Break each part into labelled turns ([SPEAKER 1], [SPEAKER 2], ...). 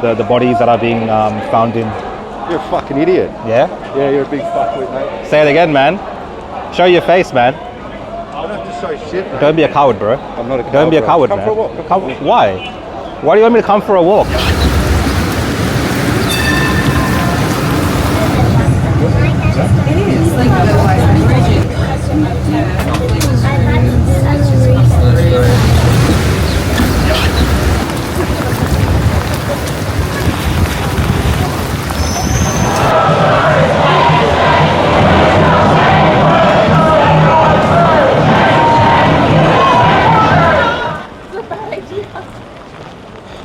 [SPEAKER 1] The bodies that are being found in.
[SPEAKER 2] You're a fucking idiot.
[SPEAKER 1] Yeah?
[SPEAKER 2] Yeah, you're a big fuckwit, mate.
[SPEAKER 1] Say it again, man. Show your face, man.
[SPEAKER 2] I don't have to show shit, mate.
[SPEAKER 1] Don't be a coward, bro.
[SPEAKER 2] I'm not a coward.
[SPEAKER 1] Don't be a coward,
[SPEAKER 2] Come
[SPEAKER 1] man.
[SPEAKER 2] for a walk.
[SPEAKER 1] Why? Why do you want me to come for a walk?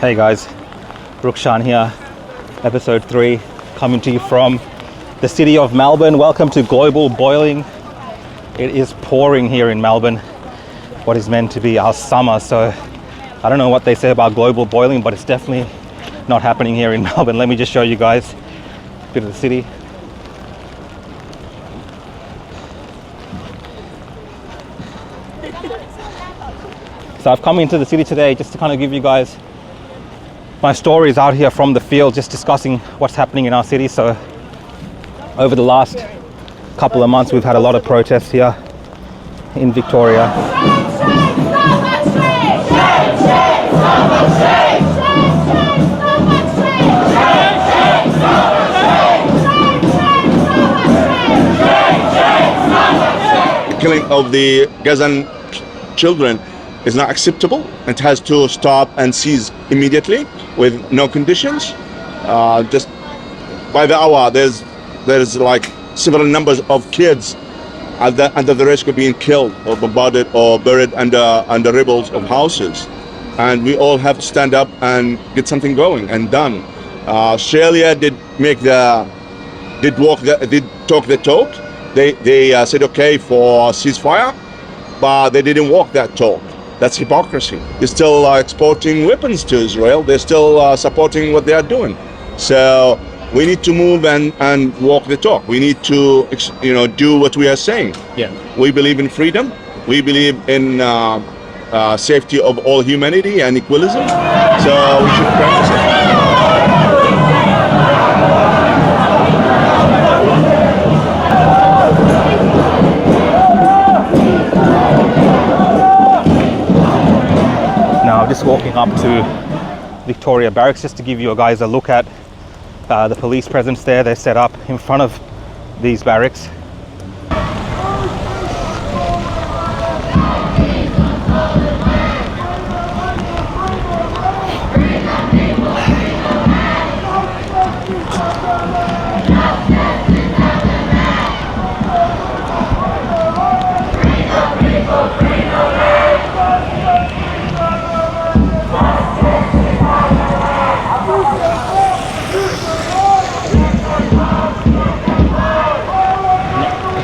[SPEAKER 1] Hey guys, Rukshan here, episode 3, coming to you from the city of Melbourne. Welcome to Global Boiling. It is pouring here in Melbourne, what is meant to be our summer. So I don't know what they say about global boiling, but it's definitely not happening here in Melbourne. Let me just show you guys a bit of the city. So I've come into the city today just to kind of give you guys my stories out here from the field, just discussing what's happening in our city. So over the last couple of months, we've had a lot of protests here in Victoria.
[SPEAKER 3] The killing of the Gazan children is not acceptable. It has to stop and cease immediately with no conditions. Just by the hour, there's like several numbers of kids under the risk of being killed or bombarded or buried under rubbles of houses, and we all have to stand up and get something going and done. Australia did talk the talk. They said okay for ceasefire, but they didn't walk that talk. That's hypocrisy. They're still exporting weapons to Israel. They're still supporting what they are doing. So we need to move and walk the talk. We need to, do what we are saying.
[SPEAKER 1] Yeah.
[SPEAKER 3] We believe in freedom. We believe in safety of all humanity and equalism. So we should practice it.
[SPEAKER 1] Now, just walking up to Victoria Barracks just to give you guys a look at the police presence there. They're set up in front of these barracks.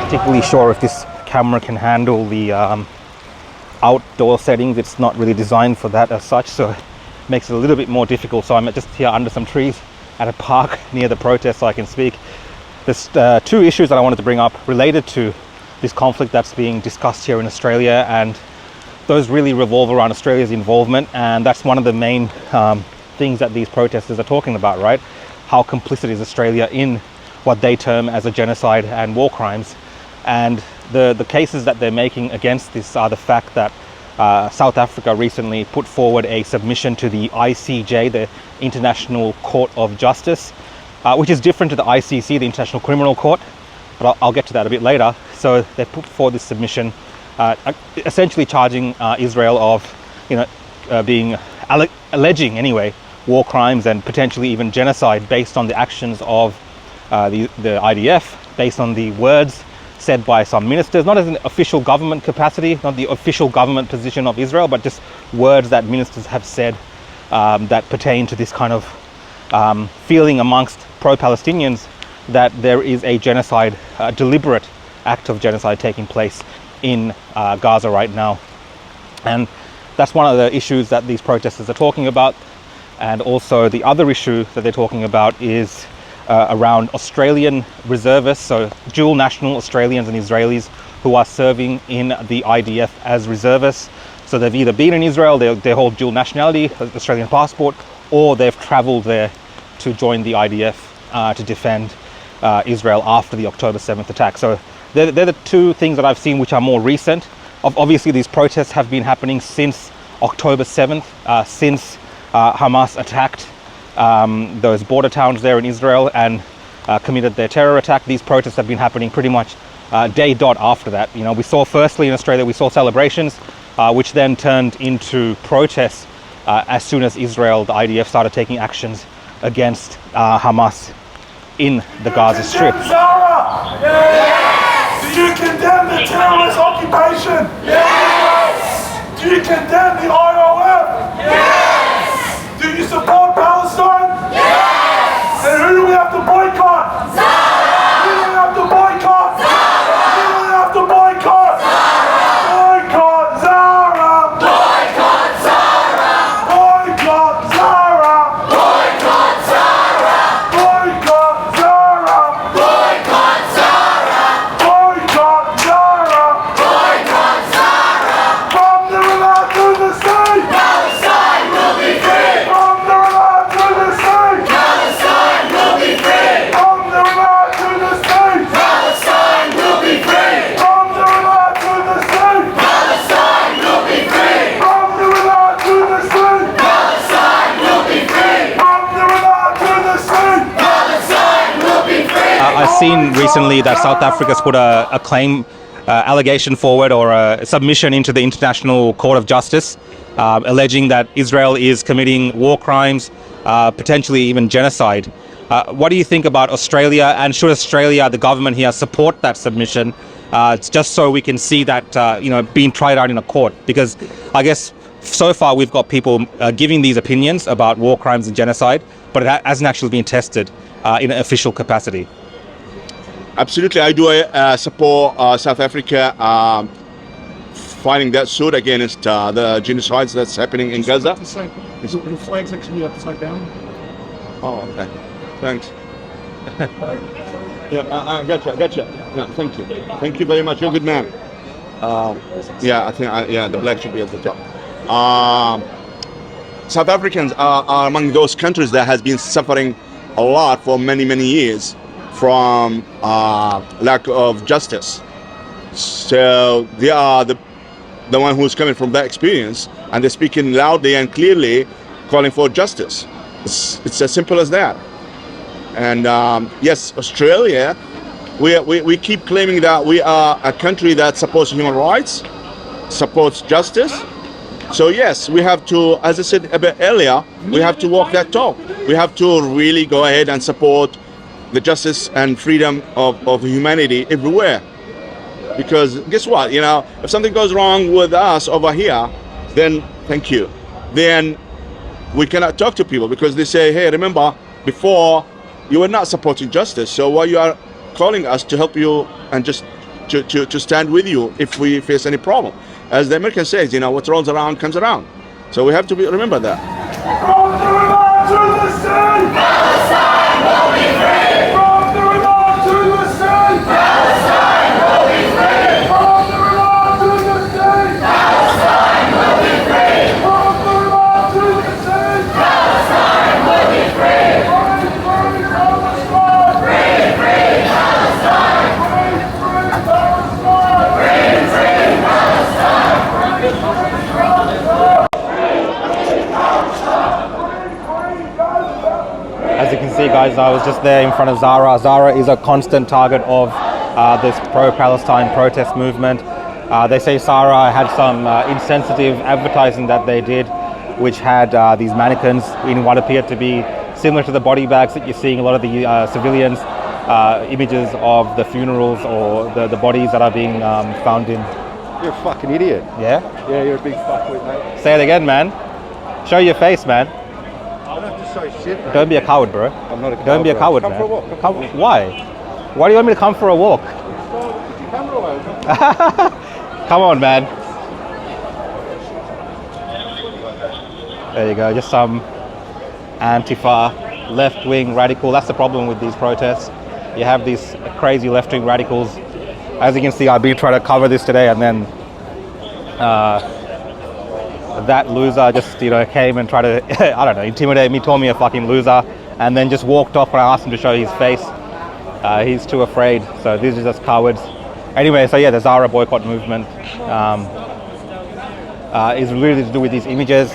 [SPEAKER 1] Particularly sure if this camera can handle the outdoor settings. It's not really designed for that as such, so it makes it a little bit more difficult. So I'm just here under some trees at a park near the protest so I can speak. There's 2 issues that I wanted to bring up related to this conflict that's being discussed here in Australia, and those really revolve around Australia's involvement, and that's one of the main things that these protesters are talking about, right? How complicit is Australia in what they term as a genocide and war crimes. And the cases that they're making against this are the fact that South Africa recently put forward a submission to the ICJ, the International Court of Justice, which is different to the ICC, the International Criminal Court, but I'll get to that a bit later. So they put forward this submission, essentially charging Israel of, alleging anyway, war crimes and potentially even genocide based on the actions of the IDF, based on the words said by some ministers, not as an official government capacity, not the official government position of Israel, but just words that ministers have said that pertain to this kind of feeling amongst pro-Palestinians that there is a genocide, a deliberate act of genocide taking place in Gaza right now. And that's one of the issues that these protesters are talking about. And also the other issue that they're talking about is around Australian reservists, so dual national Australians and Israelis who are serving in the IDF as reservists. So they've either been in Israel, they hold dual nationality, Australian passport, or they've traveled there to join the IDF to defend Israel after the October 7th attack. So they're the two things that I've seen which are more recent. Obviously, these protests have been happening since October 7th, since Hamas attacked those border towns there in Israel and committed their terror attack. These protests have been happening pretty much day dot after that. You know, we saw firstly in Australia, we saw celebrations, which then turned into protests as soon as Israel, the IDF, started taking actions against Hamas in the Gaza Strip.
[SPEAKER 4] Zara! Yes! Do you condemn the terrorist occupation? Yes! Do you condemn the IOF? Yes! Do you support Palestine? Yes! And who do we have to boycott? Zara! Who do we have to boycott? Zara! Who do we have to boycott? Zara! Boycott Zara! Boycott Zara! Boycott Zara! Boycott Zara! Boycott Zara! Boycott Zara! Boycott Zara! Boycott Zara! From the river to the sea! Palestine will be free! From the river to the sea! Palestine will be free! From the river to the sea! Palestine will be free! From the river to the sea! Palestine will be free! From the river to the sea! Palestine will be free! From the river to the sea! Palestine will be free!
[SPEAKER 1] I've seen recently that South Africa's put a claim, allegation forward, or a submission into the International Court of Justice, alleging that Israel is committing war crimes, potentially even genocide. What do you think about Australia, and should Australia, the government here, support that submission, just so we can see that being tried out in a court? Because I guess so far we've got people giving these opinions about war crimes and genocide, but it hasn't actually been tested in an official capacity.
[SPEAKER 3] Absolutely, I do support South Africa fighting that suit against the genocides that's happening in Gaza.
[SPEAKER 4] The flag's actually upside down.
[SPEAKER 3] Oh, okay. Thanks. Yeah, I gotcha. Yeah, thank you. Thank you very much. You're a good man. Yeah, I think the black should be at the top. South Africans are among those countries that has been suffering a lot for many years from lack of justice. So they are the one who's coming from that experience, and they're speaking loudly and clearly, calling for justice. It's as simple as that. And yes, Australia, we keep claiming that we are a country that supports human rights, supports justice. So yes, we have to, as I said a bit earlier, we have to walk that talk. We have to really go ahead and support the justice and freedom of humanity everywhere. Because guess what, if something goes wrong with us over here, then thank you. Then we cannot talk to people because they say, hey, remember, before you were not supporting justice, so why you are calling us to help you and just to stand with you if we face any problem? As the American says, what rolls around comes around. So we have to remember that.
[SPEAKER 4] From the river to the sea! Palestine will be free! From the river to the sea! Palestine will be free! From the river to the sea! Palestine will be free! From the river to the sea! Palestine will be free! Free Palestine! Free Palestine! Free Palestine! Free Palestine!
[SPEAKER 1] As you can see, guys, I was just there in front of Zara. Zara is a constant target of this pro-Palestine protest movement. They say Zara had some insensitive advertising that they did, which had these mannequins in what appeared to be similar to the body bags that you're seeing a lot of the civilians, images of the funerals or the bodies that are being found in.
[SPEAKER 2] You're a fucking idiot.
[SPEAKER 1] Yeah?
[SPEAKER 2] Yeah, you're a big fuckwit, mate.
[SPEAKER 1] Say it again, man. Show your face, man.
[SPEAKER 2] I don't have to say shit, mate.
[SPEAKER 1] Don't be a coward, bro.
[SPEAKER 2] I'm not a coward.
[SPEAKER 1] Don't be a
[SPEAKER 2] bro.
[SPEAKER 1] coward,
[SPEAKER 2] Come
[SPEAKER 1] man.
[SPEAKER 2] for a walk.
[SPEAKER 1] Why? Why do you want me to come for a walk?
[SPEAKER 2] Put your camera away.
[SPEAKER 1] Come on, man. There you go. Just some Antifa, left-wing radical. That's the problem with these protests. You have these crazy left-wing radicals. As you can see, I've been trying to cover this today, and then that loser just, you know, came and tried to, I don't know, intimidate me, called me a fucking loser, and then just walked off when I asked him to show his face. He's too afraid, so these are just cowards. Anyway, so yeah, the Zara boycott movement is really to do with these images.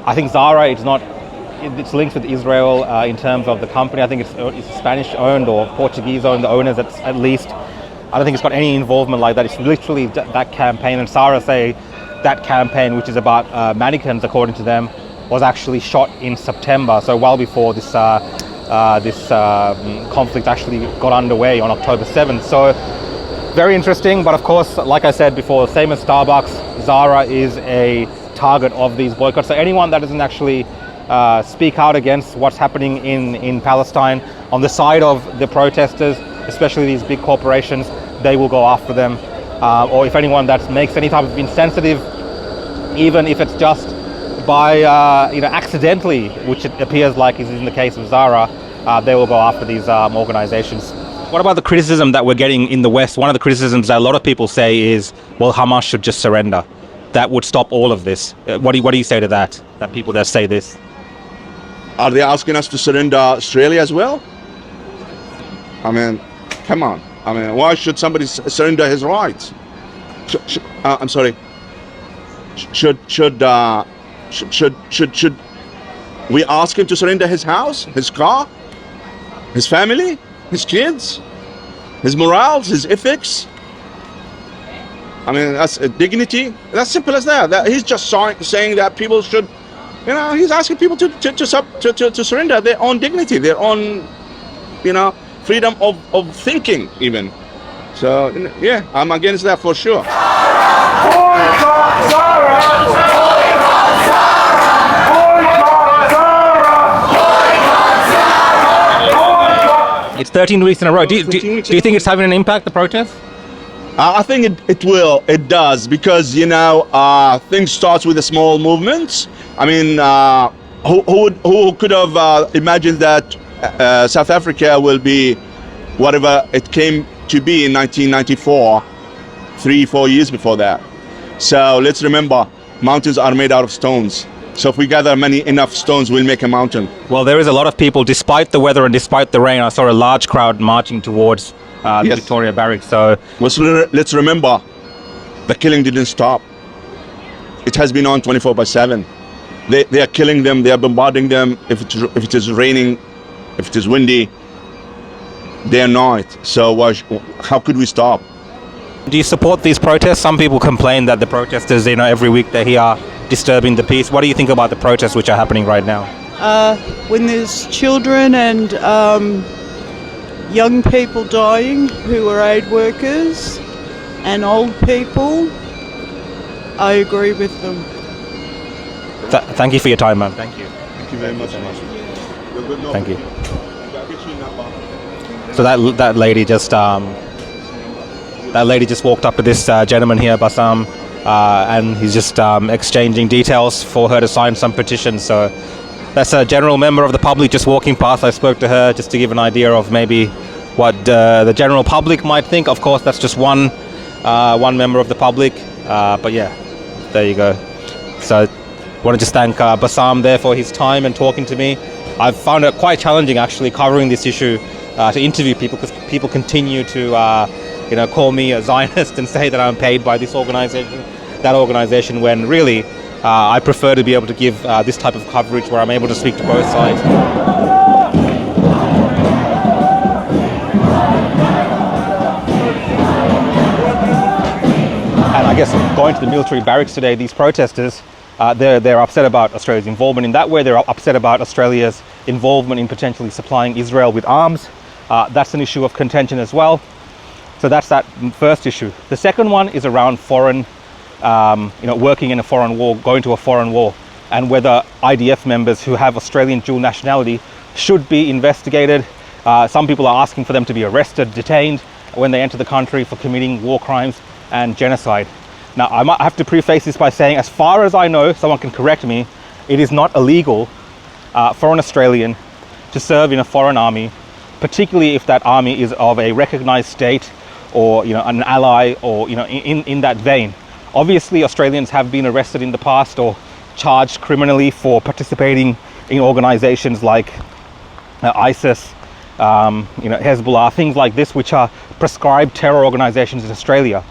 [SPEAKER 1] I think Zara, it's linked with Israel in terms of the company. I think it's Spanish owned or Portuguese owned, the owners at least. I don't think it's got any involvement like that. It's literally that campaign, and Zara say that campaign, which is about mannequins, according to them, was actually shot in September, so well before this conflict actually got underway on October 7th. So very interesting, but of course, like I said before, same as Starbucks, Zara is a target of these boycotts. So anyone that doesn't actually speak out against what's happening in Palestine on the side of the protesters, especially these big corporations, they will go after them. Or if anyone that makes any type of insensitive, even if it's just by accidentally, which it appears like is in the case of Zara, they will go after these organizations. What about the criticism that we're getting in the West? One of the criticisms that a lot of people say is, well, Hamas should just surrender. That would stop all of this. What do you say to that people that say this?
[SPEAKER 3] Are they asking us to surrender Australia as well? I mean, come on. I mean, why should somebody surrender his rights? I'm sorry. Should we ask him to surrender his house, his car, his family, his kids, his morals, his ethics? I mean, that's a dignity. That's simple as that. He's just saying that people should, he's asking people to surrender their own dignity, their own, freedom of thinking even. So, yeah, I'm against that for sure.
[SPEAKER 4] Boycott Zara! Boycott Zara! Boycott Zara! Boycott Zara!
[SPEAKER 1] It's 13 weeks in a row. Do you think it's having an impact, the protest?
[SPEAKER 3] I think it will. It does, because things starts with the small movements. I mean, who could have imagined that South Africa will be whatever it came to be in 1994, 3-4 years before that. So let's remember, mountains are made out of stones. So if we gather enough stones, we'll make a mountain.
[SPEAKER 1] Well, there is a lot of people, despite the weather and despite the rain. I saw a large crowd marching towards the
[SPEAKER 3] Yes.
[SPEAKER 1] Victoria Barracks. So
[SPEAKER 3] Let's remember, the killing didn't stop. It has been on 24/7. They are killing them. They are bombarding them. If it is raining, if it is windy, day and night. So how could we stop?
[SPEAKER 1] do you support these protests? Some people complain that the protesters, every week they're here disturbing the peace. What do you think about the protests which are happening right now?
[SPEAKER 5] When there's children and young people dying who are aid workers and old people, I agree with them.
[SPEAKER 1] Thank you for your time, man. Thank you.
[SPEAKER 3] Thank you very much.
[SPEAKER 1] Thank you. So that lady just walked up to this gentleman here, Bassam, and he's just exchanging details for her to sign some petition. So that's a general member of the public just walking past. I spoke to her just to give an idea of maybe what the general public might think. Of course, that's just one member of the public, but yeah, there you go. So I want to just thank Bassam there for his time and talking to me. I've found it quite challenging actually covering this issue to interview people, because people continue to call me a Zionist and say that I'm paid by this organization, that organization, when really I prefer to be able to give this type of coverage where I'm able to speak to both sides. And I guess going to the military barracks today, these protesters, they're upset about Australia's involvement in that way. They're upset about Australia's involvement in potentially supplying Israel with arms. That's an issue of contention as well. So that's that first issue. The second one is around foreign, working in a foreign war, going to a foreign war, and whether IDF members who have Australian dual nationality should be investigated. Some people are asking for them to be arrested, detained when they enter the country for committing war crimes and genocide. Now, I might have to preface this by saying, as far as I know, someone can correct me, it is not illegal for an Australian to serve in a foreign army, particularly if that army is of a recognized state or an ally, or in that vein. Obviously, Australians have been arrested in the past or charged criminally for participating in organizations like ISIS, Hezbollah, things like this, which are prescribed terror organizations in Australia.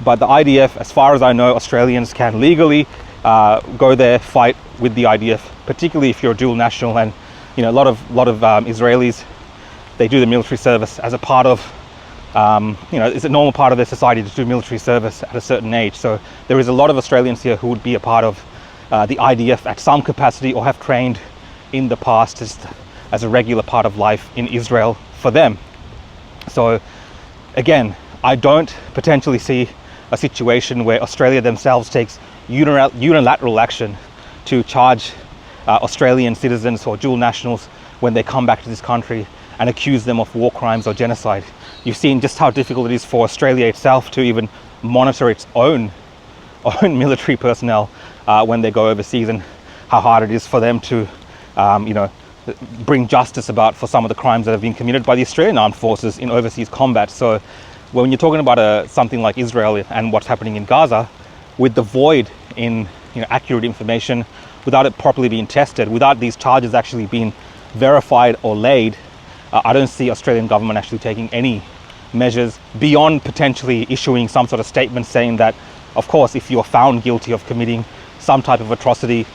[SPEAKER 1] But the IDF, as far as I know, Australians can legally go there, fight with the IDF, particularly if you're a dual national. And a lot of Israelis, they do the military service as a part of, it's a normal part of their society to do military service at a certain age. So there is a lot of Australians here who would be a part of the IDF at some capacity, or have trained in the past as a regular part of life in Israel for them. So again, I don't potentially see a situation where Australia themselves takes unilateral action to charge Australian citizens or dual nationals when they come back to this country and accuse them of war crimes or genocide. You've seen just how difficult it is for Australia itself to even monitor its own military personnel when they go overseas, and how hard it is for them to bring justice about for some of the crimes that have been committed by the Australian armed forces in overseas combat. So when you're talking about something like Israel and what's happening in Gaza, with the void in accurate information, without it properly being tested, without these charges actually being verified or laid, I don't see Australian government actually taking any measures beyond potentially issuing some sort of statement saying that, of course, if you're found guilty of committing some type of atrocity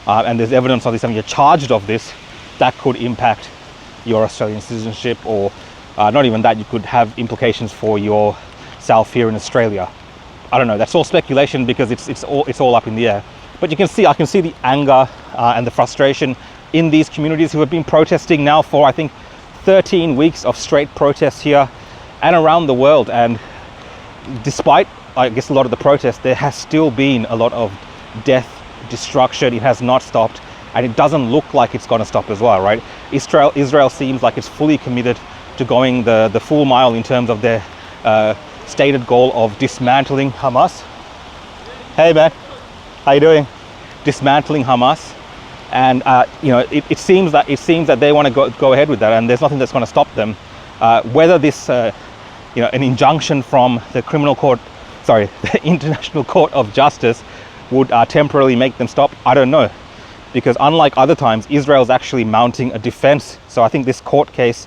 [SPEAKER 1] and there's evidence of this and you're charged of this, that could impact your Australian citizenship, or not even that, you could have implications for yourself here in Australia. I don't know, that's all speculation because it's all up in the air. But I can see the anger and the frustration in these communities who have been protesting now for, I think, 13 weeks of straight protests here and around the world. And despite, I guess, a lot of the protests, there has still been a lot of death, destruction. It has not stopped, and it doesn't look like it's going to stop as well, right? Israel seems like it's fully committed to going the full mile in terms of their stated goal of dismantling Hamas. Hey man, how you doing? Dismantling Hamas. And it seems that they want to go ahead with that, and there's nothing that's going to stop them. Whether this an injunction from the the International Court of Justice would temporarily make them stop, I don't know, because unlike other times, Israel's actually mounting a defense. So I think this court case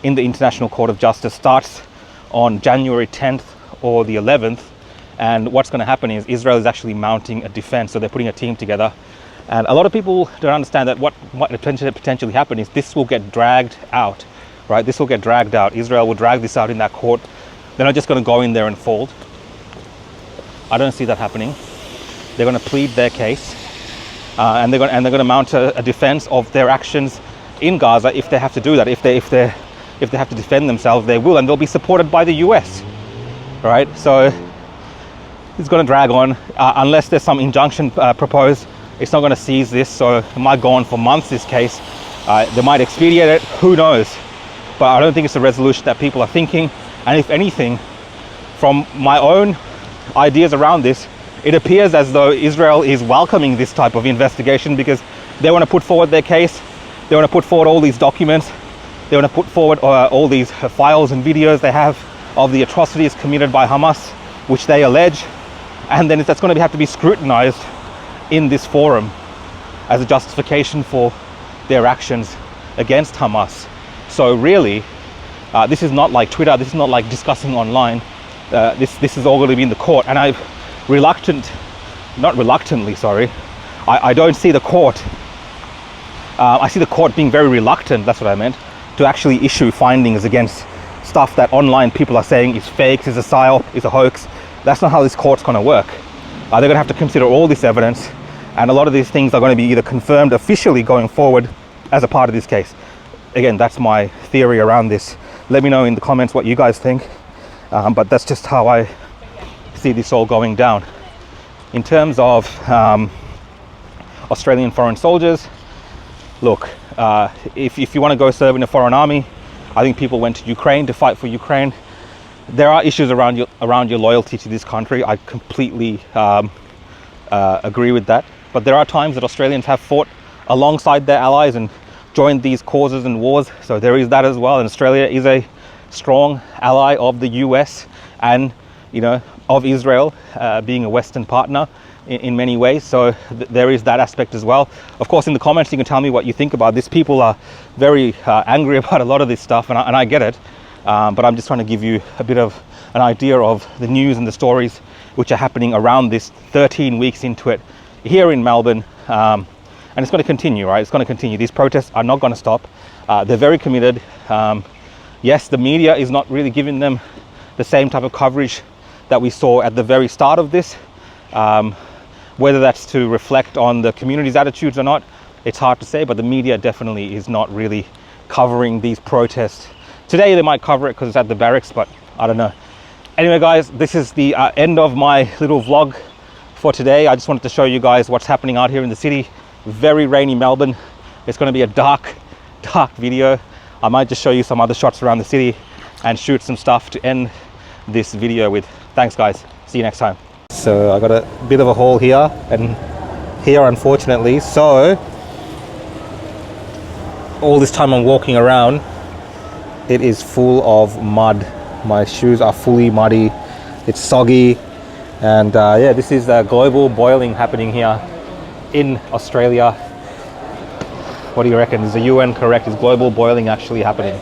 [SPEAKER 1] in the International Court of Justice starts on January 10th or the 11th, and what's going to happen is Israel is actually mounting a defense. So they're putting a team together. And a lot of people don't understand that what potentially happen is this will get dragged out, right? This will get dragged out. Israel will drag this out in that court. They're not just going to go in there and fold. I don't see that happening. They're going to plead their case, and they're going to mount a defense of their actions in Gaza if they have to do that. If they have to defend themselves, they will, and they'll be supported by the US, right? So it's going to drag on unless there's some injunction proposed. It's not going to seize this, so it might go on for months, this case. They might expedite it, who knows? But I don't think it's a resolution that people are thinking. And if anything, from my own ideas around this, it appears as though Israel is welcoming this type of investigation because they want to put forward their case. They want to put forward all these documents. They want to put forward all these files and videos they have of the atrocities committed by Hamas, which they allege. And then that's going to have to be scrutinized in this forum as a justification for their actions against Hamas. So really, this is not like Twitter, this is not like discussing online. This is all going to be in the court, and I don't see the court, I see the court being very reluctant, that's what I meant, to actually issue findings against stuff that online people are saying is fake, is a psyop, is a hoax. That's not how this court's going to work. They're going to have to consider all this evidence, and a lot of these things are going to be either confirmed officially going forward as a part of this case. Again, that's my theory around this. Let me know in the comments what you guys think, but that's just how I see this all going down. In terms of Australian foreign soldiers, look, if you want to go serve in a foreign army, I think people went to Ukraine to fight for Ukraine. There are issues around your loyalty to this country. I completely agree with that. But there are times that Australians have fought alongside their allies and joined these causes and wars. So there is that as well. And Australia is a strong ally of the US and, of Israel, being a Western partner. in many ways. So there is that aspect as well. Of course, in the comments you can tell me what you think about this. People are very angry about a lot of this stuff, and I get it, but I'm just trying to give you a bit of an idea of the news and the stories which are happening around this, 13 weeks into it here in Melbourne. And it's going to continue, right? It's going to continue. These protests are not going to stop. They're very committed. Yes, the media is not really giving them the same type of coverage that we saw at the very start of this. Whether that's to reflect on the community's attitudes or not, it's hard to say, but the media definitely is not really covering these protests. Today they might cover it because it's at the barracks, but I don't know. Anyway guys, this is the end of my little vlog for today. I just wanted to show you guys what's happening out here in the city. Very rainy Melbourne. It's going to be a dark video. I might just show you some other shots around the city and shoot some stuff to end this video with. Thanks guys, see you next time. So I got a bit of a hole here and here, unfortunately. So all this time I'm walking around, it is full of mud. My shoes are fully muddy, it's soggy, and yeah, this is global boiling happening here in Australia. What do you reckon? Is the UN correct? Is global boiling actually happening?